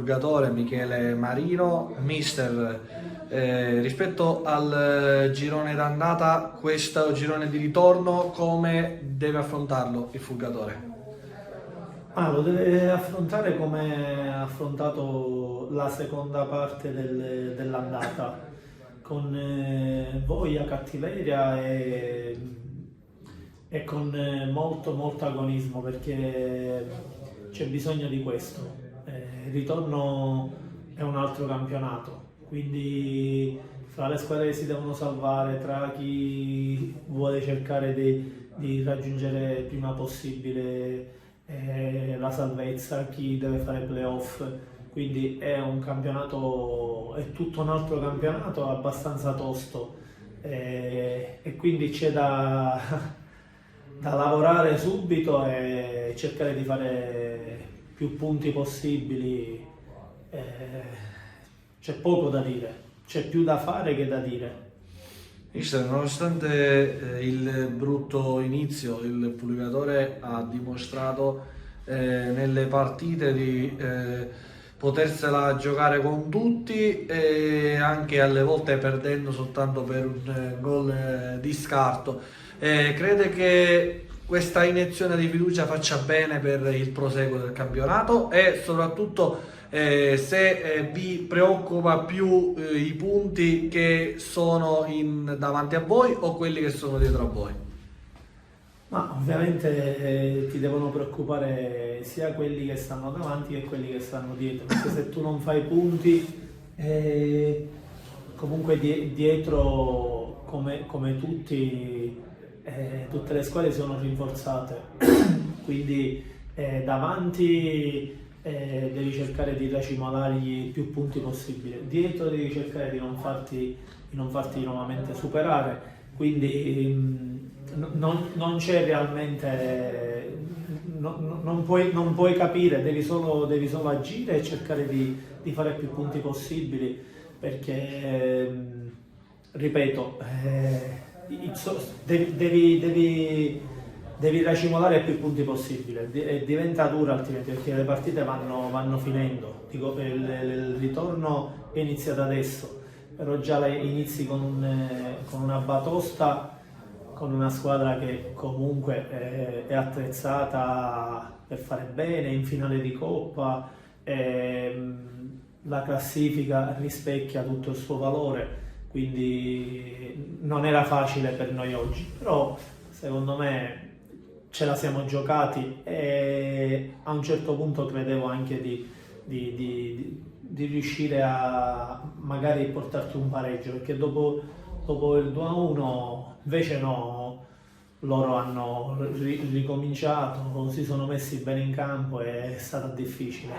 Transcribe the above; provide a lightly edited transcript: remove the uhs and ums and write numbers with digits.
Fulgatore Michele Marino. Mister, rispetto al girone d'andata, questo girone di ritorno come deve affrontarlo il Fulgatore? Lo deve affrontare come ha affrontato la seconda parte dell'andata, con voglia, cattiveria e con molto agonismo, perché c'è bisogno di questo. Il ritorno è un altro campionato, quindi fra le squadre che si devono salvare, tra chi vuole cercare di raggiungere il prima possibile la salvezza, chi deve fare playoff, quindi è un campionato, è tutto un altro campionato abbastanza tosto, e quindi c'è da lavorare subito e cercare di fare più punti possibili. C'è poco da dire, c'è più da fare che da dire. Mister, nonostante il brutto inizio, il Fulgatore ha dimostrato nelle partite di potersela giocare con tutti, e anche alle volte perdendo soltanto per un gol di scarto. Crede che questa iniezione di fiducia faccia bene per il proseguo del campionato, e soprattutto se vi preoccupa più i punti che sono davanti a voi o quelli che sono dietro a voi? Ma ovviamente ti devono preoccupare sia quelli che stanno davanti che quelli che stanno dietro, perché se tu non fai punti, comunque dietro, come tutte le squadre sono rinforzate, quindi davanti devi cercare di racimolargli più punti possibile, dietro devi cercare di non farti nuovamente superare, quindi non c'è realmente, non puoi capire, devi solo agire e cercare di fare più punti possibili, perché ripeto, devi racimolare più punti possibile, e diventa dura altrimenti, perché le partite vanno finendo. Dico, il ritorno è iniziato adesso, però già inizi con una batosta, con una squadra che comunque è attrezzata per fare bene, in finale di Coppa, la classifica rispecchia tutto il suo valore, quindi non era facile per noi oggi, però secondo me ce la siamo giocati, e a un certo punto credevo anche di riuscire a magari portarti un pareggio, perché dopo il 2-1 invece no, loro hanno ricominciato, si sono messi bene in campo e è stato difficile.